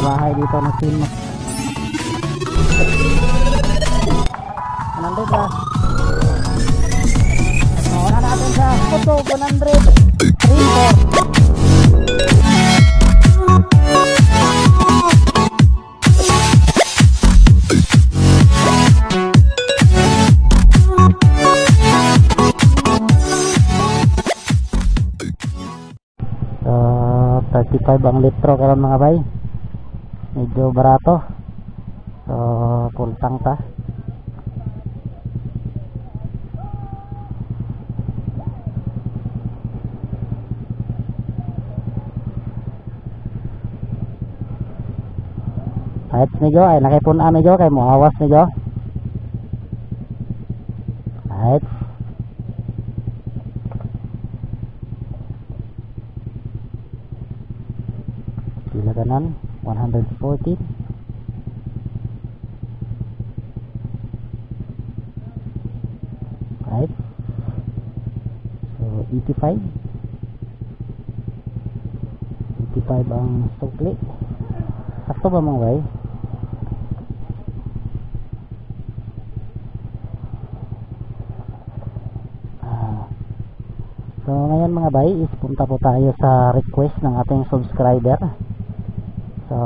bahay dito na scene. Nandito ba? Nauna natin sa photo 100 35 ang litro karon mga bay, medyo barato, so full tank ta. Kahit medyo ay nakipuna medyo kay muawas medyo kahit kanan 140 right, so 85 ang sukli. Sakto ba mga bay? So ngayon mga bay is punta po tayo sa request ng ating subscriber. So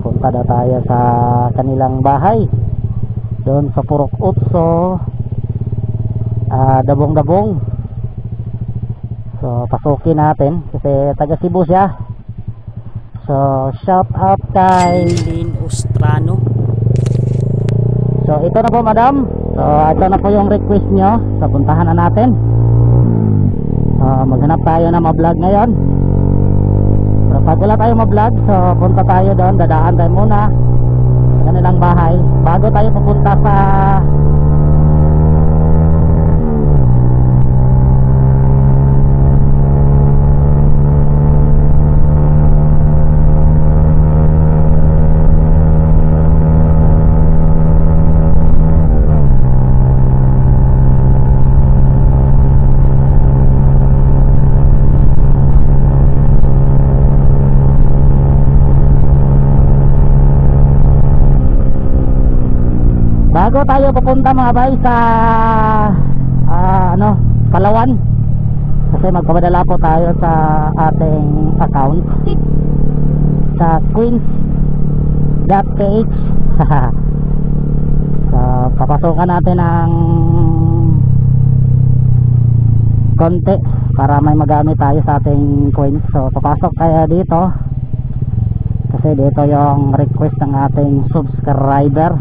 punta na tayo sa kanilang bahay doon sa Purok Utso, Dabong-Dabong. So pasukin natin kasi taga Cebu siya. So shout out kay Lynn Ostrano. So ito na po madam. So ito na po yung request nyo. So puntahan na natin. Maghanap tayo na ma-vlog ngayon. So pag wala tayo ma-vlog, so punta tayo doon, dadaan tayo muna sa kanilang bahay bago tayo pupunta sa bago tayo pupunta mga bay sa Palawan, kasi magpapadala po tayo sa ating account sa queens.ph. So papasukan natin ang konti para may magamit tayo sa ating coins. So papasok tayo dito kasi dito yung request ng ating subscriber.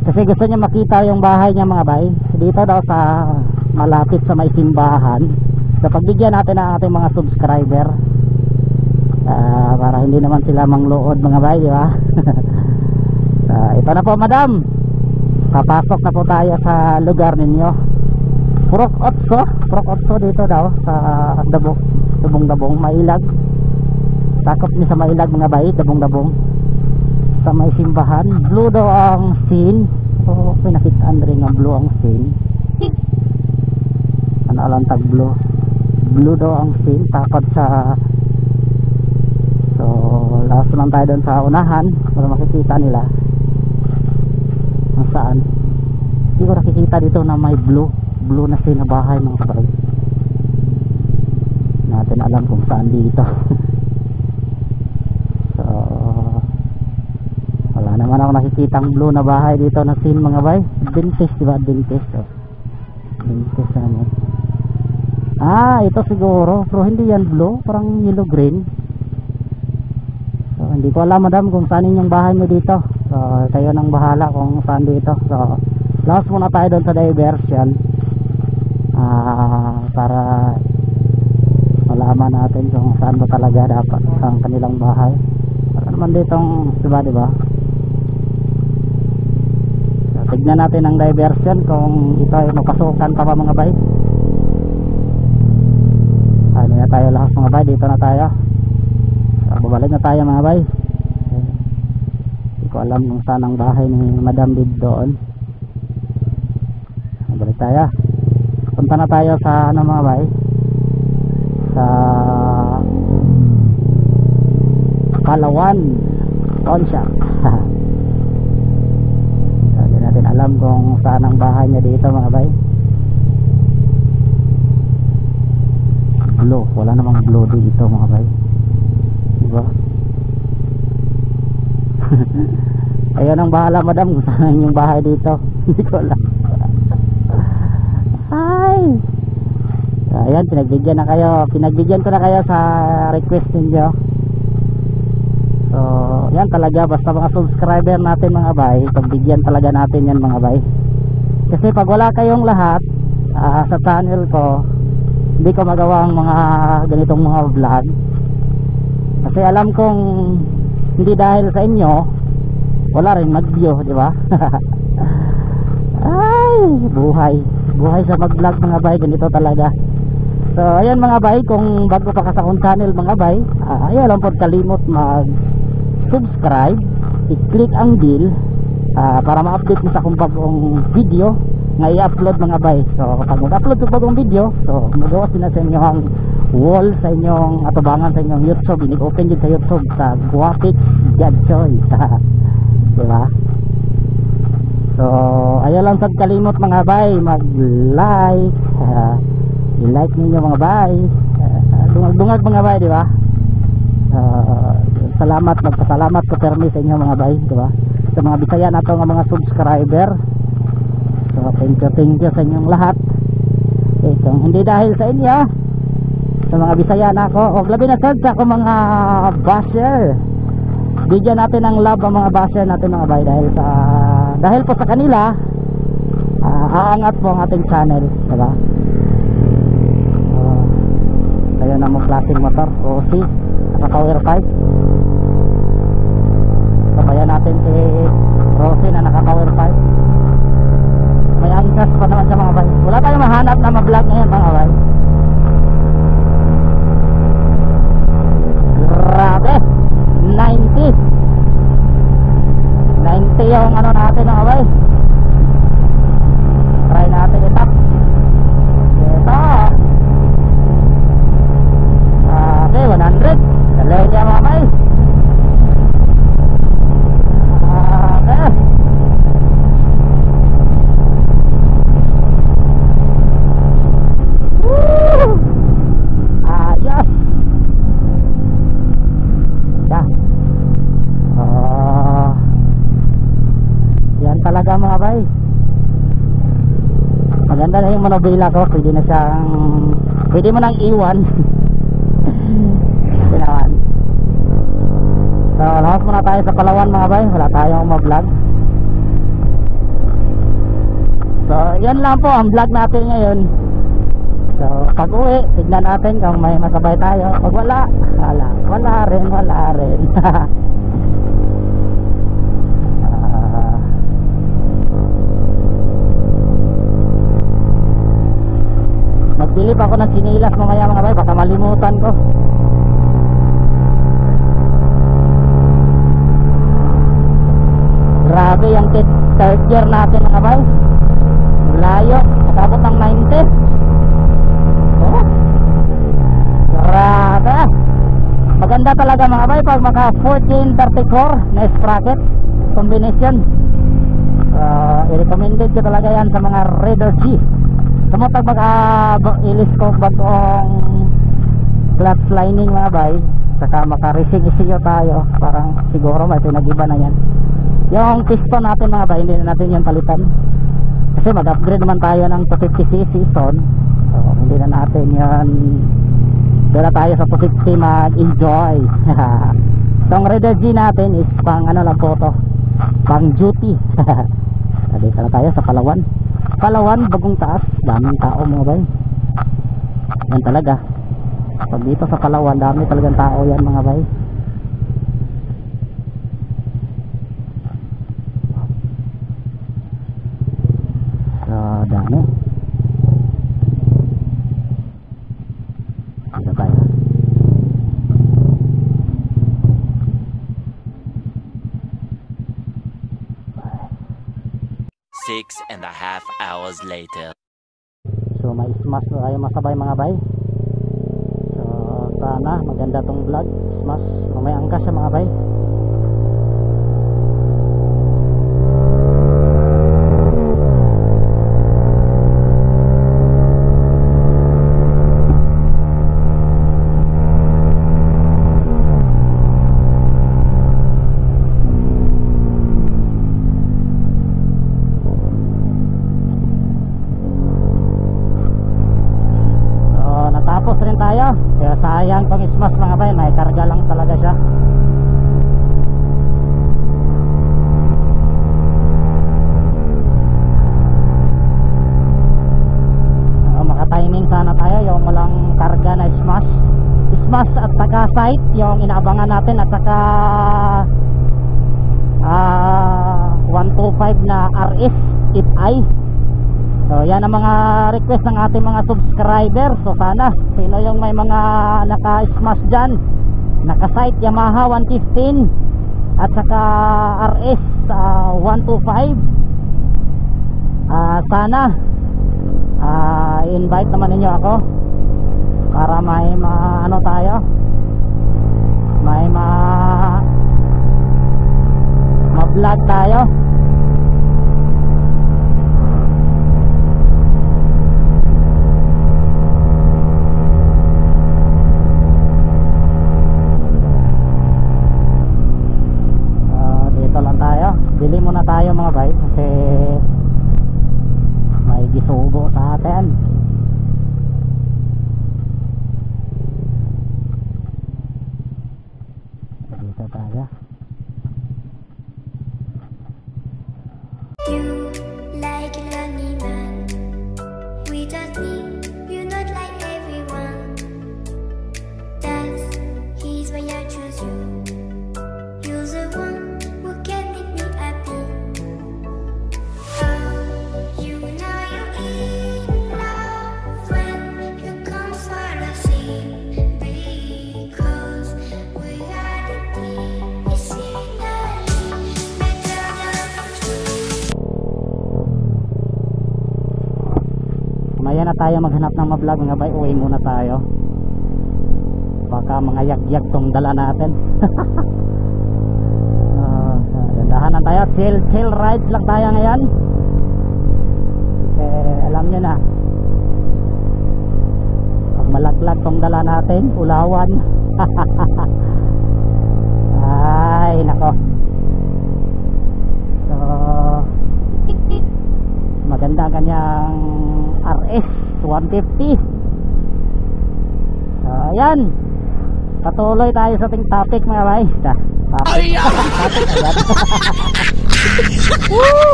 Kasi gusto niya makita yung bahay niya mga bay. Dito daw sa malapit sa may simbahan. So pagbigyan natin ang ating mga subscriber para hindi naman sila mangluod mga bay, di ba? Ito na po madam. Papasok na po tayo sa lugar ninyo. Purok Otso dito daw sa Dabong-Dabong, Mailag. Takot ni sa Mailag mga bay, Dabong-Dabong. Sa may simbahan, blue daw ang scene. So pinakitaan rin ang blue ang scene. Ano alantag blue daw ang scene. Takot sa, so last lang tayo doon sa unahan para makikita nila kung saan. Hindi ko nakikita dito na may blue na scene na bahay mga kabay. Natin alam kung saan dito. Naman ako nakikitang blue na bahay dito na scene mga bay. Adventist, diba? Adventist ano. Ito siguro, pero hindi yan blue, parang yellow green. So hindi ko alam madam kung saan yung bahay nyo dito. So kayo nang bahala kung saan dito. So last muna tayo doon sa diversion para malaman natin kung saan ba talaga dapat ang kanilang bahay. Para naman ditong diba? Tignan natin ang diversion kung ito ay mapasukan pa mga bay. Ano na tayo lahat mga bay, dito na tayo. Babalik na tayo mga bay. Hindi ko alam kung saan ang bahay ni Madam Bid doon. Balik tayo. Punta na tayo sa mga bay, sa Palawan. pawn shop. Hindi natin alam kung saan ang bahay niya dito mga bay. Blue, wala namang blue dito mga bay, diba? Ayun ang bahala madam kung saan yung bahay dito. Hindi ko alam. Ay, ayan, pinagbigyan ko na kayo sa request ninyo. So yan talaga, basta mga subscriber natin mga bay, pagbigyan talaga natin yan mga bay. Kasi pag wala kayong lahat sa channel ko, hindi ko magawa ang mga ganitong mga vlog. Kasi alam kong hindi dahil sa inyo wala rin mag-view, di ba? Ay, buhay sa mag-vlog mga bay, ganito talaga. So ayan mga bay, kung bago pa ka sa akong channel mga bay, ayaw lang po kalimot mag-subscribe, i-click ang bell para ma-update mo sa akong bagong video nga i-upload mga bay. So pag mag-upload sa bagong video, so magawa sila sa inyo ang wall sa inyong atubangan sa inyong YouTube, inig-open din sa YouTube sa Guapix God Choice. Diba? So ayaw lang sad kalimot mga bay, mag-like, i-like ninyo mga bay, dungag mga bay, diba? Magpasalamat ko permi sa inyo mga bay, diba? Sa mga Bisaya nato nga mga subscriber. So thank you sa inyong lahat. Kung hindi dahil sa inyo, sa mga Bisaya na ako, o labi na sad sa ako mga basher, bigyan natin ng love ang mga basher natin mga bay, dahil po sa kanila aangat po ang ating channel, diba? Ayun na mong klaseng motor, Rossi, naka-power pipe. Sabayan natin si Rossi na naka-power pipe. May angkas pa naman sa mga bay. Wala tayong mahanap na ma-vlog ngayon mga bay. Grabe, 90 yung ano natin mga bay. Try natin itap. Okay, 100. Dalawa niya mga bay. Okay. Woo! Ayos. Yeah. Yan talaga mga bay. Maganda na yung manobila ko. Pwede mo nang iwan. Ginawan. So lahat muna tayo sa Palawan mga bay, wala tayong ma-vlog. So yan lang po ang vlog natin ngayon. So pag uwi, tignan natin kung may masabay tayo. Pag wala rin magbilip ako ng sinilas mamaya mga bay, baka malimutan ko. Grabe yung third year natin mga bay, layo, nakabot ng 90. Oh, grabe. Maganda talaga mga bay pag maka 1434 na sprocket combination. I-recommended ko talaga yan sa mga Raider G. Sumutag ilis ko bagong clutch lining mga bay, saka maka-racing tayo, parang siguro may pinag-iba na yan. Yung piston natin mga bay, hindi na natin yung palitan kasi mag-upgrade naman tayo ng 250cc piston. So hindi na natin yan, doon na tayo sa 250 mag-enjoy. So ang Raider G natin is pang ano lang po to, pang duty. Dito na tayo sa Palawan, bagong taas, daming tao mga bay. Yan talaga, pag dito sa Palawan dami talagang tao yan mga bay. So dami. Dito tayo. Six and a half hours later. So may smash na tayo masabay mga bay. So sana maganda tong vlog. Smash, may angkas siya mga bay. sayang tong Smash mga bay, may karga lang talaga siya. Maka-timing sana tayo yung walang karga na Smash at saka Sight yung inaabangan natin, at saka 125 na RS If-I. So yan ang mga request ng ating mga subscriber. So sana sino yung may mga naka-Smash dyan, naka-Sight Yamaha 115 at saka RS 125, sana invite naman ninyo ako para may ano tayo, may ma-vlog tayo. Dito lang tayo, bili muna tayo mga bay kasi may gisugo sa atin. Dito tayo. You like a lonely man without me, you're not like everyone. That's he's why I choose you. You're the one who can make me happy. You know you're in love when you come for the sea, because we are the team. It's finally better than true. Maya na tayo maghanap ng ma-vlog mga bay, uwi muna tayo. Baka mga yag-yag tong dala natin. Dandahan na tayo, chill rides lang tayo ngayon. Alam nyo na, pag malaglag tong dala natin, ulawan. Ay nako. So maganda ang kanyang RS 150. So ayan, patuloy tayo sa ating topic mga bay. Topic ayan. Woo!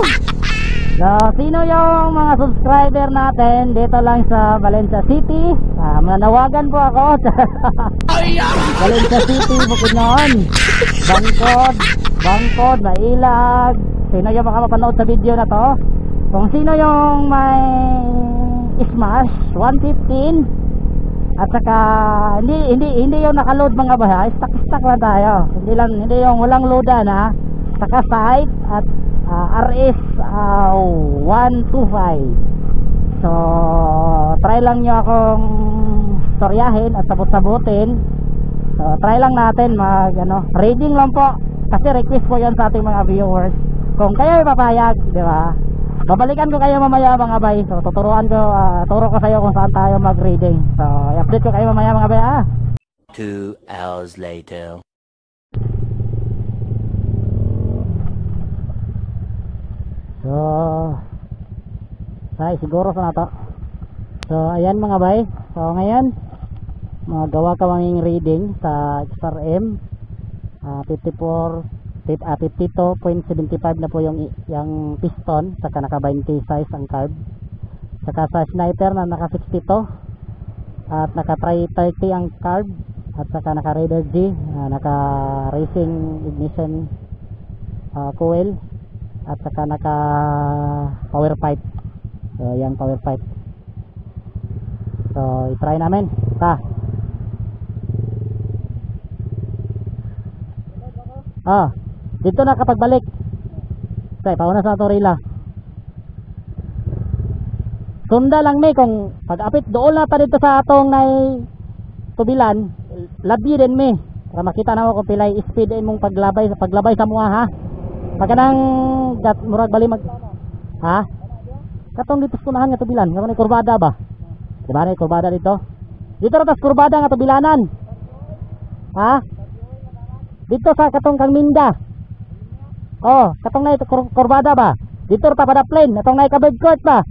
So sino yung mga subscriber natin dito lang sa Valencia City, manawagan po ako. Valencia City, Bukidnon, Bangkod, Mailag. Sino yung makapapanood sa video na to? Kung sino yung may Smash 115 at saka hindi yung nakaload mga bahay, stock lang tayo. Hindi yung walang loadan ha. Saka Sight at RS 125. So try lang nyo akong storyahin at sabot-sabutin. So try lang natin mag reading lang po, kasi request po yan sa ating mga viewers. Kung kayo ay papayag, di ba, babalikan ko kayo mamaya mga bay. So turo ko sa iyo kung saan tayo mag-reading. So i-update ko kayo mamaya mga bay 2 hours later. So siguro sa nato. So ayan mga bay. So ngayon magawa ka kaming reading sa XRM 52.75 na po yung piston, saka naka 20 size ang carb, saka sa sniper na naka 62 at naka 330 ang carb, at saka naka Raider G, naka racing ignition coil, at saka naka power pipe. So yan power pipe. So i-try namin dito na kapag balik. Say, pauna sa ato rila. Sunda lang may kung pag-apit doon na ta dito sa atong nay tubilan, labi din may para makita na mo kung pilay speed din mong paglabay sa mga ha. Pagkanang murag bali mag katong dito sunahan nga tubilan, nga ni kurbada ba? Diba na kurbada dito? Dito ra tas kurbada nga tubilanan. Dito sa katong kang Minda. Katong na ito kurbada ba? Dito ta pada plane, atong na covered court ba?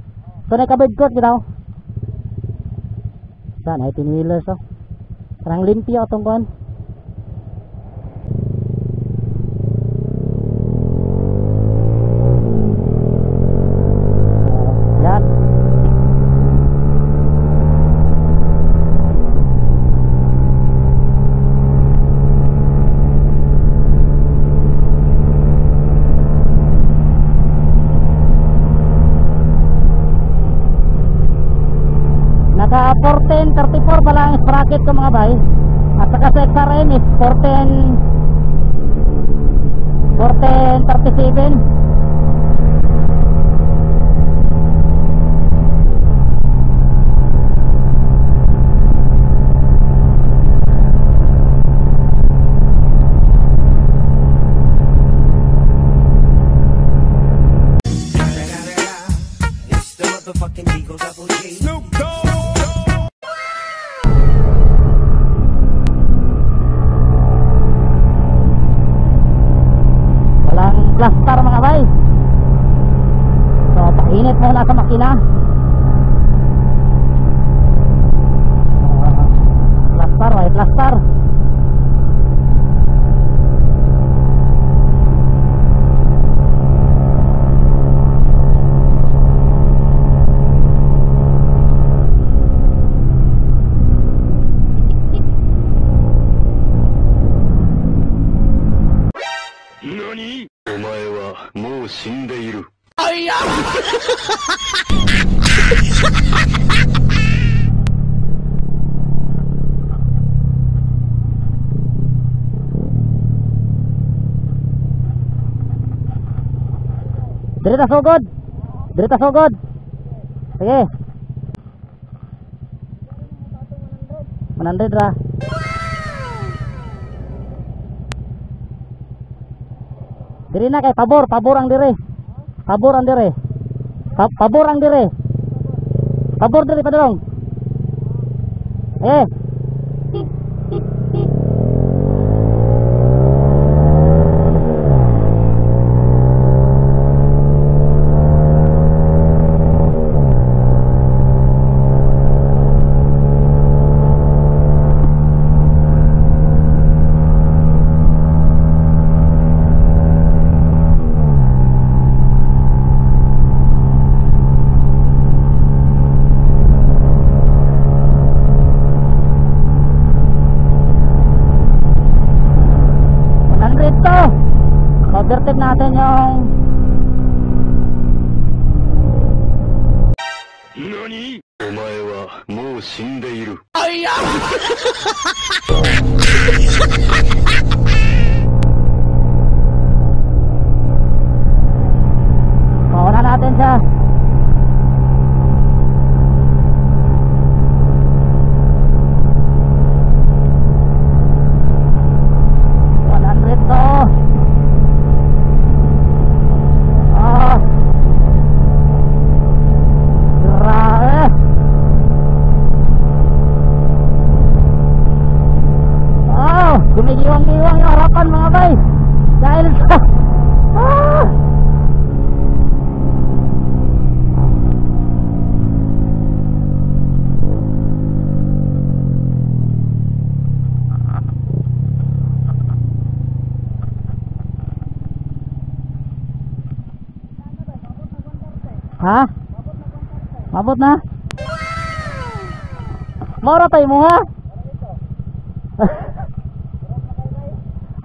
So na covered court bitaw. Sa na 18 wheelers Karang limpyo atong kuan. Yan. Naka 1434 pala ang sprocket ko mga bay. At saka sa XRM is 1437. It's the motherfucking Eagle Double G. Snoop Dogg. Walang plaster mga bay. So painit muna sa makina. Plaster, may plaster. Diri ta sugod. Diri ta sugod. Sige. 100 ra. Diri na kay pabor ang dire. Pabor ang dire. Pabor ang dire. Pabor diri padulong. Eh. Overtake natin yung NANI?! お前はもう死んでいる。 mauna natin siya. Gumigiwang-giwang yung harapan mga bay dahil sa ha? Mabot na? Mora tayo mo ha?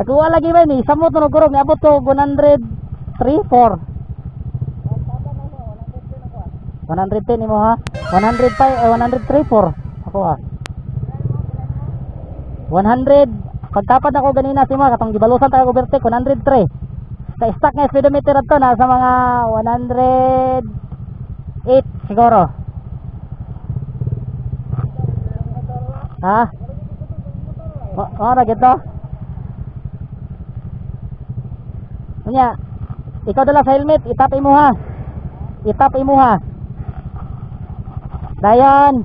Nakuha lagi ba ni? Samot na nagkurog. Niabot ko 103, 4 110 ni mo ha? 105, 103, 4 ako ha? 100. Pagtapad ako ganina si mga katong gibalusan tayo overtake 103. Sa stock nga speedometer ato na sa mga 108 siguro. Ha? Na gito? Nya, ikaw dala sa helmet, itap imo ha. Itap imo ha. Dayon.